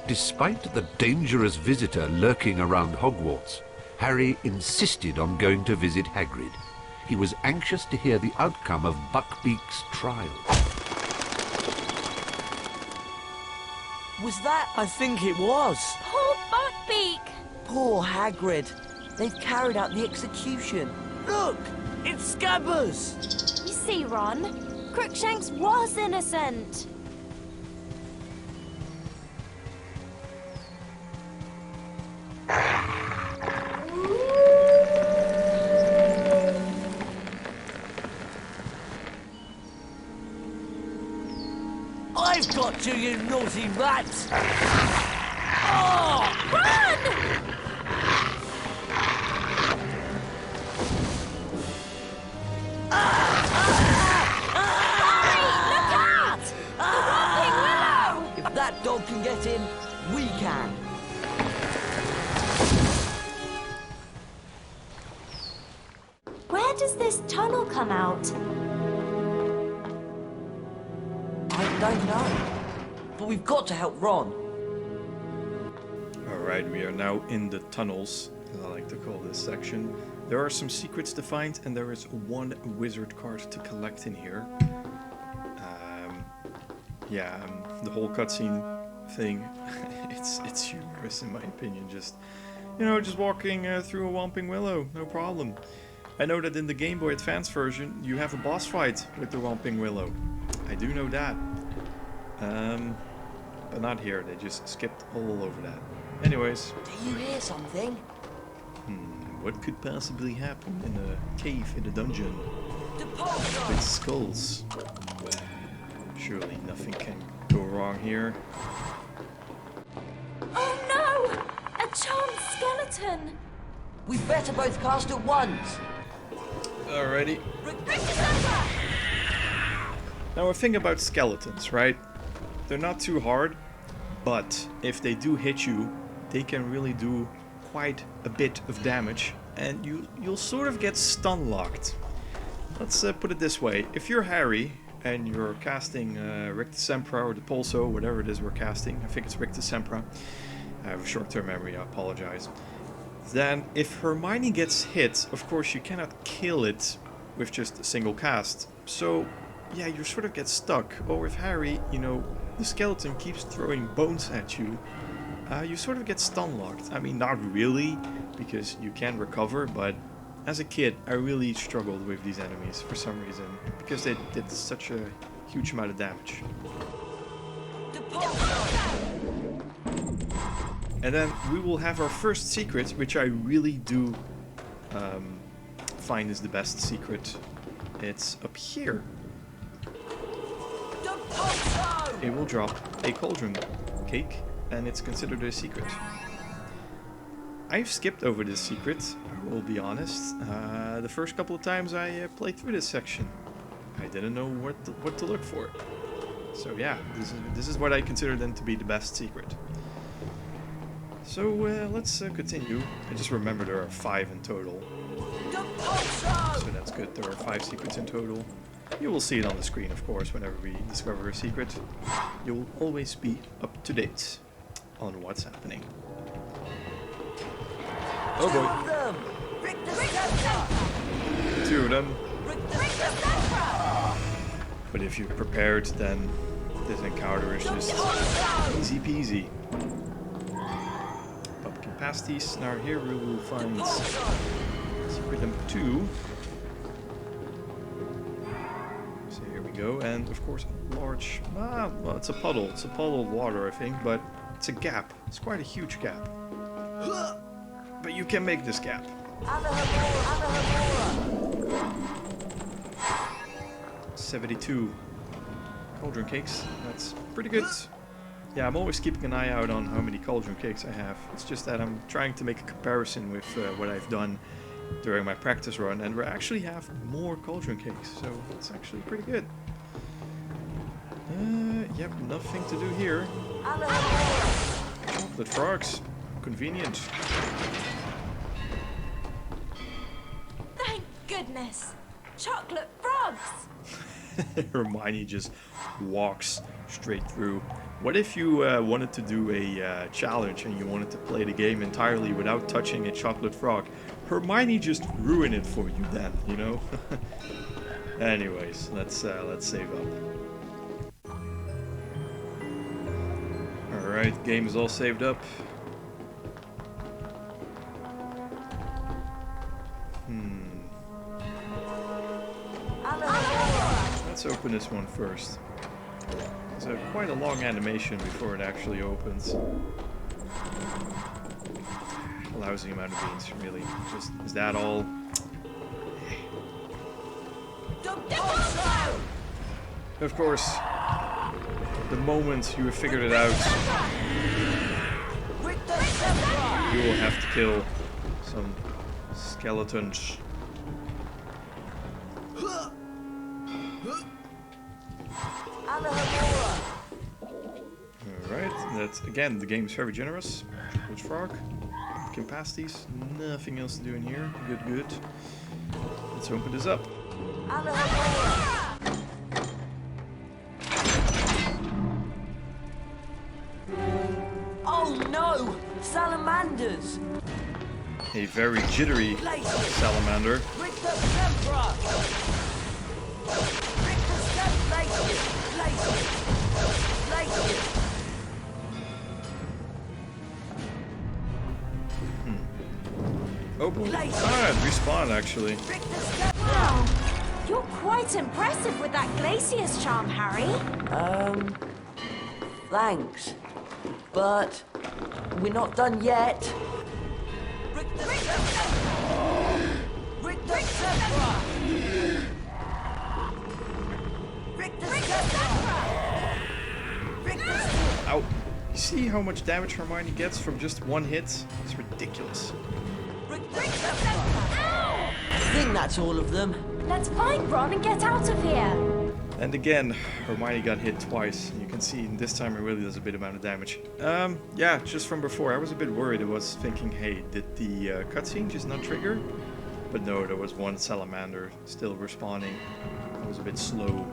Despite the dangerous visitor lurking around Hogwarts, Harry insisted on going to visit Hagrid. He was anxious to hear the outcome of Buckbeak's trial. Was that? I think it was. Poor Buckbeak! Poor Hagrid. They've carried out the execution. Look! It's Scabbers! You see, Ron, Crookshanks was innocent. I've got you naughty rats! Oh! Run! If that dog can get in, we can. Where does this tunnel come out? I don't know. But we've got to help Ron. Alright, we are now in the tunnels, as I like to call this section. There are some secrets to find, and there is one wizard card to collect in here. The whole cutscene thing, it's humorous in my opinion. Just walking through a Whomping Willow, no problem. I know that in the Game Boy Advance version, you have a boss fight with the Whomping Willow. I do know that. But not here, they just skipped all over that. Anyways. Do you hear something? What could possibly happen in a cave in a dungeon? With skulls. Surely nothing can go wrong here. Oh no! A charmed skeleton! We better both cast at once. Alrighty. Now a thing about skeletons, right? They're not too hard, but if they do hit you, they can really do quite a bit of damage, and you'll sort of get stun locked. Let's put it this way: if you're Harry and you're casting Rictus Sempra or the Pulso, whatever it is we're casting, I think it's Rictus Sempra. I have a short-term memory, I apologize. Then if Hermione gets hit, of course you cannot kill it with just a single cast. So yeah, you sort of get stuck. Or if Harry, the skeleton keeps throwing bones at you, you sort of get stun locked. I mean, not really, because you can recover, but as a kid, I really struggled with these enemies for some reason, because they did such a huge amount of damage. And then we will have our first secret, which I really do find is the best secret. It's up here. It will drop a cauldron cake, and it's considered a secret. I've skipped over this secret, I will be honest. The first couple of times I played through this section, I didn't know what to look for. So yeah, this is what I consider then to be the best secret. So let's continue. I just remember there are 5 in total. So that's good, there are 5 secrets in total. You will see it on the screen, of course, whenever we discover a secret. You'll always be up to date on what's happening. Oh boy. 2 of them. But if you're prepared, then this encounter is just easy peasy. Pumpkin pasties. Now here we will find secret number 2. So here we go, and of course a large, well, it's a puddle. It's a puddle of water, I think, but it's a gap. It's quite a huge gap. But you can make this gap. 72 cauldron cakes. That's pretty good. Yeah, I'm always keeping an eye out on how many cauldron cakes I have. It's just that I'm trying to make a comparison with what I've done during my practice run, and we actually have more cauldron cakes, so it's actually pretty good. Yep, nothing to do here. Chocolate frogs. Convenient. Thank goodness! Chocolate frogs! frogs! Hermione just walks straight through. What if you wanted to do a challenge and you wanted to play the game entirely without touching a chocolate frog? Hermione just ruined it for you then, you know? Anyways, let's save up. Alright, game is all saved up. Let's open this one first. It's quite a long animation before it actually opens. A lousy amount of beans, really. Just, is that all? Of course, the moment you have figured it out, you will have to kill some skeletons. Alright, that's again, the game is very generous. Chocolate frog. Pumpkin pasties. Nothing else to do in here. Good, good. Let's open this up. Oh no! Salamanders! A very jittery salamander. Oh boy. Ah, it respawned actually. Wow, you're quite impressive with that Glacier's charm, Harry. Thanks. But we're not done yet. Ow. You see how much damage Hermione gets from just one hit? It's ridiculous. I think that's all of them. Let's find Ron and get out of here. And again, Hermione got hit twice. You can see this time it really does a bit amount of damage. Yeah, just from before, I was a bit worried. I was thinking, hey, did the cutscene just not trigger? But no, there was one salamander still respawning. It was a bit slow.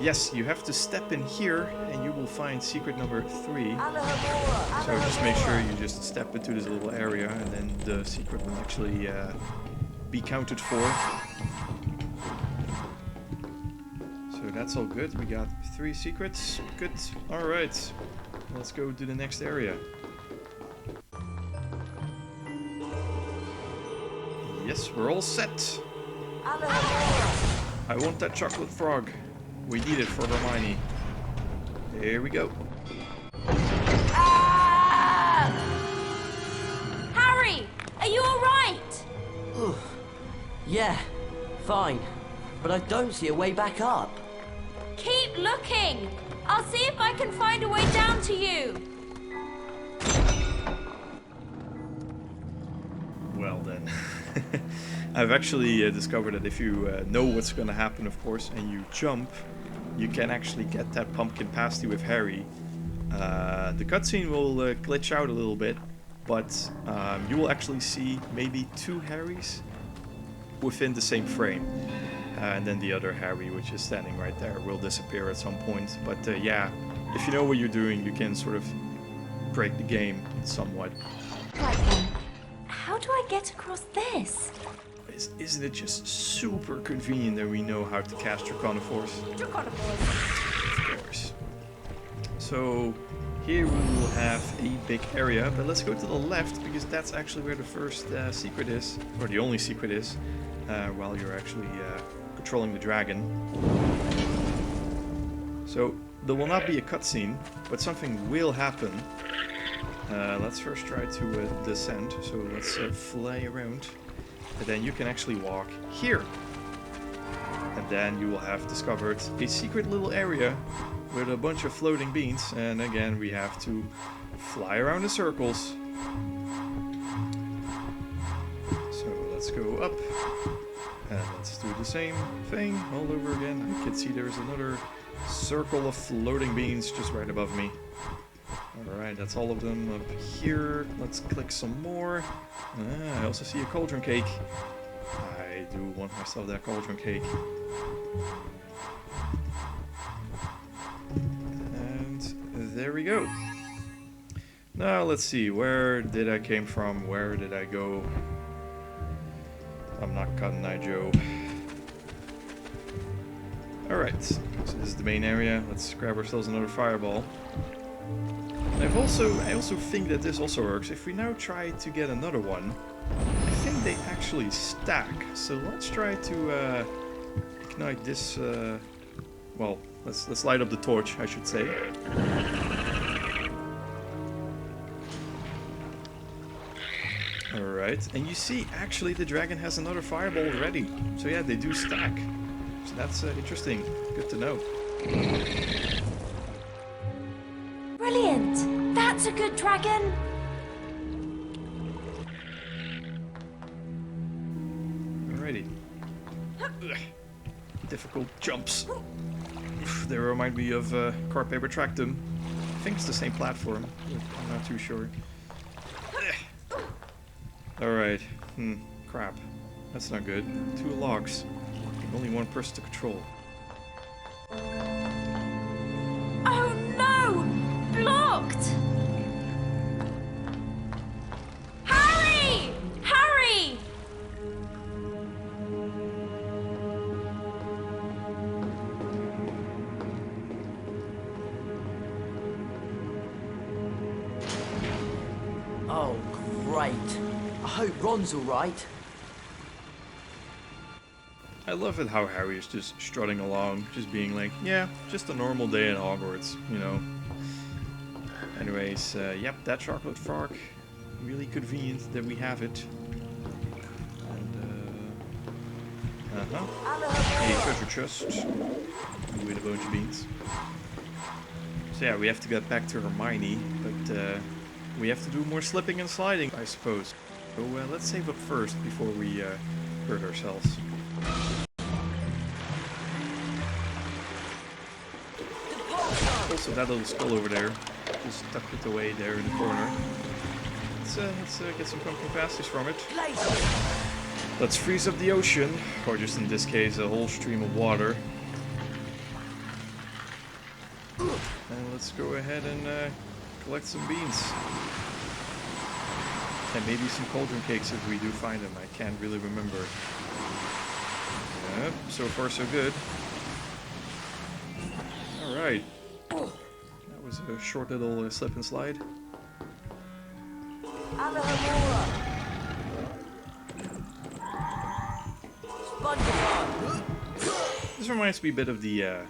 Yes, you have to step in here and you will find secret number 3. So just make sure you just step into this little area and then the secret will actually be counted for. So that's all good. We got 3 secrets. Good. Alright. Let's go to the next area. Yes, we're all set. I want that chocolate frog. We need it for Hermione. Here we go. Ah! Harry, are you alright? Yeah, fine. But I don't see a way back up. Keep looking. I'll see if I can find a way down to you. Well then. I've actually discovered that if you know what's going to happen, of course, and you jump, you can actually get that pumpkin pasty with Harry. The cutscene will glitch out a little bit, but you will actually see maybe 2 Harrys within the same frame. And then the other Harry, which is standing right there, will disappear at some point. But yeah, if you know what you're doing, you can sort of break the game somewhat. Right then, how do I get across this? Isn't it just super convenient that we know how to cast Draconivores? Draconivores. Of course. So here we will have a big area, but let's go to the left because that's actually where the first secret is, or the only secret is, while you're actually controlling the dragon. So there will not be a cutscene, but something will happen. Let's first try to descend, so let's fly around. And then you can actually walk here. And then you will have discovered a secret little area with a bunch of floating beans. And again, we have to fly around in circles. So let's go up. And let's do the same thing all over again. I can see there's another circle of floating beans just right above me. Alright, that's all of them up here. Let's click some more. I also see a cauldron cake. I I do want myself that cauldron cake. And there we go. Now let's see, where did I came from? Where did I go? I'm not Cotton Eye Joe. Alright, so this is the main area. Let's grab ourselves another fireball. And I also think that this also works. If we now try to get another one, I think they actually stack. So let's try to ignite this. Well, let's light up the torch, I should say. Alright, and you see, actually the dragon has another fireball ready. So yeah, they do stack. So that's interesting. Good to know. Brilliant! That's a good dragon! Alrighty. Ugh. Difficult jumps. They remind me of Car Paper Tractum. I think it's the same platform. I'm not too sure. Alright. Crap. That's not good. 2 logs. Only one person to control. Oh no! Blocked! Hurry! Hurry! Oh, great. I hope Ron's alright. I love it how Harry is just strutting along, just being like, yeah, just a normal day at Hogwarts, you know. Anyways, yep, that chocolate frog, really convenient that we have it. And, a treasure chest with a bunch of beans. So yeah, we have to get back to Hermione, but we have to do more slipping and sliding, I suppose. So let's save up first before we hurt ourselves. Also, that little skull over there, just tucked away there in the corner. Let's get some pumpkin pasties from it. Let's freeze up the ocean, or just in this case, a whole stream of water. And let's go ahead and collect some beans. And maybe some cauldron cakes if we do find them. I can't really remember. Yep, so far so good. Alright. That was a short little slip and slide. This reminds me a bit of the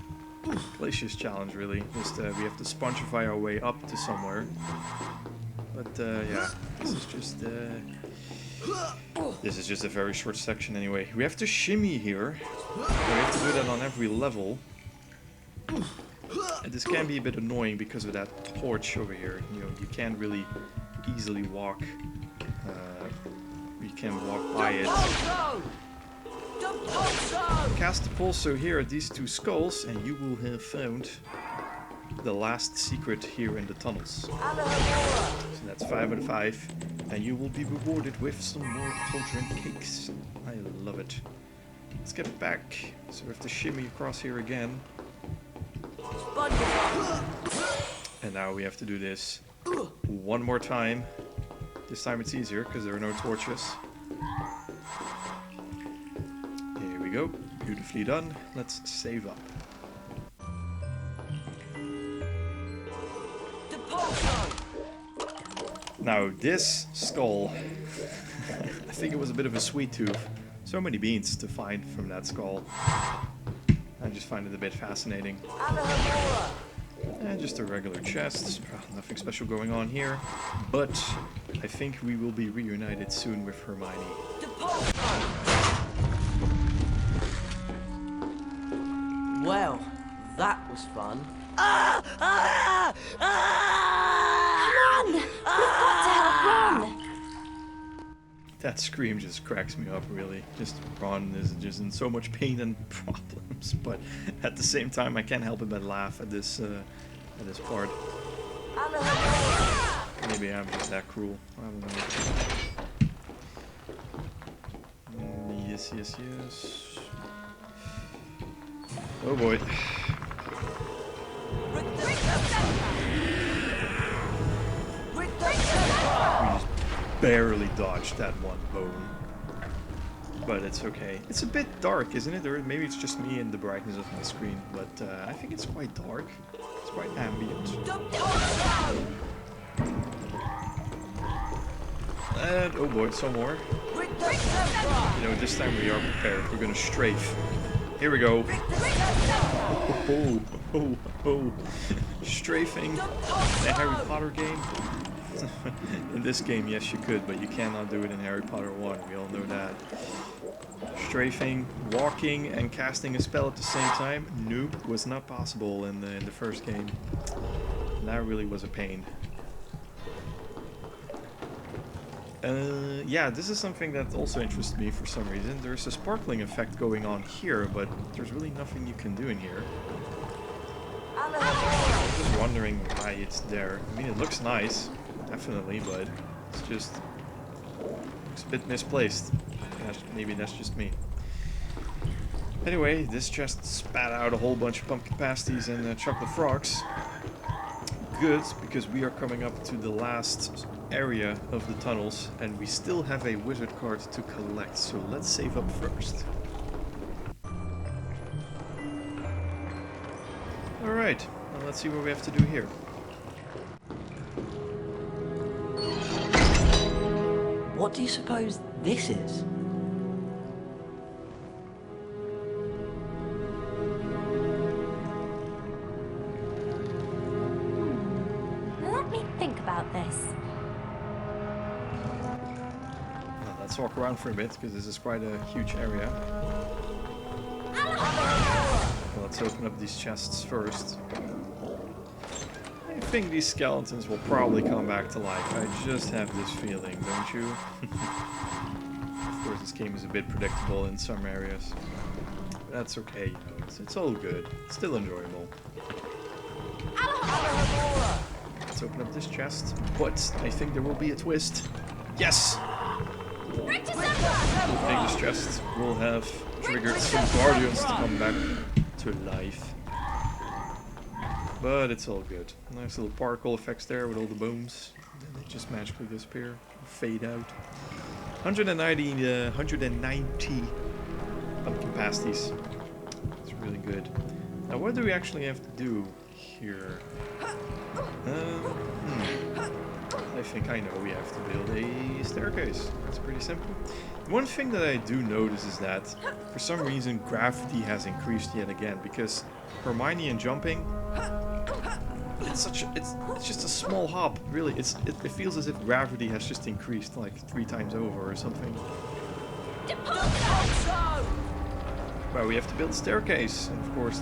Glacius challenge, really. Just we have to spongify our way up to somewhere. But yeah, this is just a very short section anyway. We have to shimmy here. We have to do that on every level. And this can be a bit annoying because of that torch over here. You know, you can't really easily walk. You can walk by it. Cast the pulso here at these 2 skulls, and you will have found the last secret here in the tunnels. So that's 5 out of 5, and you will be rewarded with some more cauldron cakes. I love it. Let's get back. So we have to shimmy across here again. And now we have to do this one more time. This time it's easier because there are no torches. Here we go. Beautifully done. Let's save up. Now this skull, I think it was a bit of a sweet tooth. So many beans to find from that skull. I just find it a bit fascinating. And just a regular chest. Nothing special going on here. But I think we will be reunited soon with Hermione. Well, that was fun. Come on! We've got to help Ron! That scream just cracks me up, really. Just Ron is just in so much pain and problems, but at the same time, I can't help it but laugh at this part. Maybe I'm just that cruel. I don't know. Yes, yes, yes. Oh boy. We just barely dodged that one bone. But it's okay. It's a bit dark, isn't it? Or maybe it's just me and the brightness of my screen. But I think it's quite dark. It's quite ambient. And oh boy, some more. You know, this time we are prepared. We're gonna strafe. Here we go. Oh, oh, oh. Strafing. The Harry Potter game. In this game, yes, you could, but you cannot do it in Harry Potter 1. We all know that. Strafing, walking, and casting a spell at the same time. Nope, was not possible in the first game. And that really was a pain. Yeah, this is something that also interests me for some reason. There's a sparkling effect going on here, but there's really nothing you can do in here. I'm just wondering why it's there. I mean, it looks nice, definitely, but it's just looks a bit misplaced. Maybe that's just me. Anyway, this chest spat out a whole bunch of pumpkin pasties and chocolate frogs. Good, because we are coming up to the last area of the tunnels, and we still have a wizard card to collect, so let's save up first. Alright, well, let's see what we have to do here. What do you suppose this is? Let me think about this. Well, let's walk around for a bit, because this is quite a huge area. Let's open up these chests first. I think these skeletons will probably come back to life. I just have this feeling, don't you? Of course, this game is a bit predictable in some areas. But that's okay, you know, it's all good. It's still enjoyable. Let's open up this chest. But I think there will be a twist. Yes! Opening this chest will have triggered some guardians to come back to life. But it's all good. Nice little particle effects there with all the bones. Then they just magically disappear, fade out. 190 pumpkin pasties. It's really good. Now what do we actually have to do here? I think I know. We have to build a staircase. That's pretty simple. One thing that I do notice is that for some reason gravity has increased yet again, because Hermione and jumping, it's just a small hop. Really, it feels as if gravity has just increased like 3 times over or something. Well, we have to build a staircase, and of course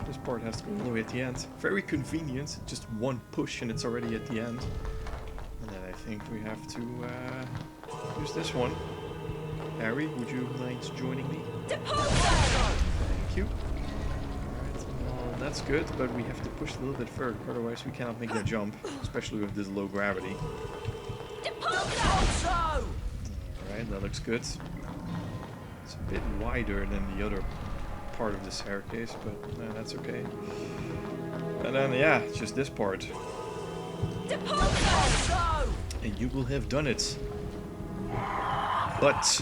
this part has to go all the way at the end. Very convenient, just one push and it's already at the end. And then I think we have to use this one. Harry, would you mind joining me? Thank you. Alright, well, that's good, but we have to push a little bit further, otherwise we cannot make that jump, especially with this low gravity. Alright, that looks good. It's a bit wider than the other part of the staircase, but that's okay. And then, yeah, just this part. And you will have done it. But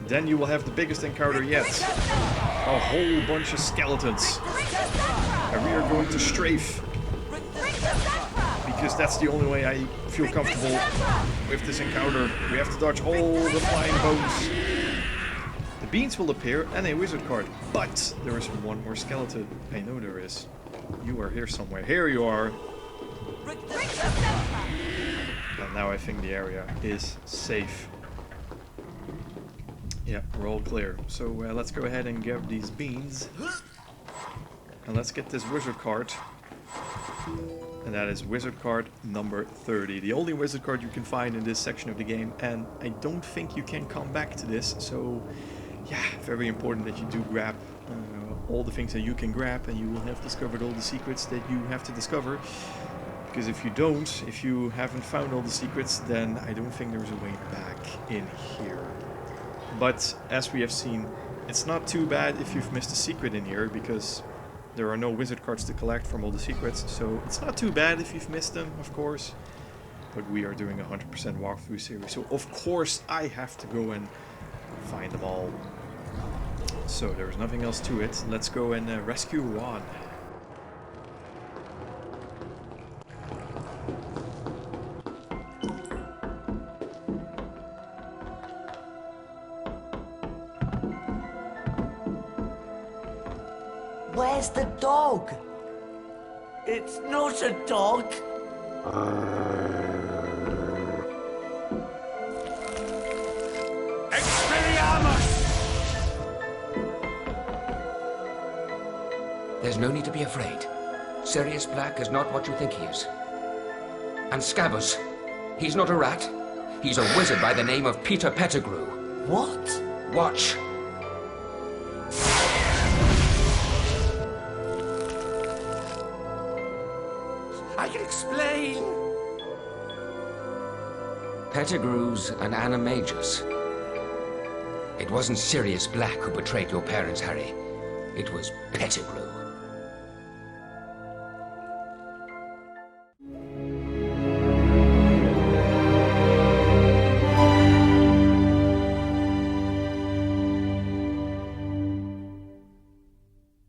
then you will have the biggest encounter yet. A whole bunch of skeletons. And we are going to strafe. Because that's the only way I feel comfortable with this encounter. We have to dodge all the flying bones. The beans will appear and a wizard card. But there is one more skeleton. I know there is. You are here somewhere. Here you are. And now I think the area is safe. Yeah, we're all clear. So let's go ahead and grab these beans. And let's get this wizard card. And that is wizard card number 30. The only wizard card you can find in this section of the game. And I don't think you can come back to this. So yeah, very important that you do grab all the things that you can grab. And you will have discovered all the secrets that you have to discover. Because if you don't, if you haven't found all the secrets, then I don't think there's a way back in here. But as we have seen, it's not too bad if you've missed a secret in here, because there are no wizard cards to collect from all the secrets, so it's not too bad if you've missed them, of course. But we are doing a 100% walkthrough series, so of course I have to go and find them all. So there's nothing else to it. Let's go and rescue Juan. Where's the dog? It's not a dog. There's no need to be afraid. Sirius Black is not what you think he is. And Scabbers, he's not a rat. He's a wizard by the name of Peter Pettigrew. What? Watch. I can explain. Pettigrew's an animagus. It wasn't Sirius Black who betrayed your parents, Harry. It was Pettigrew.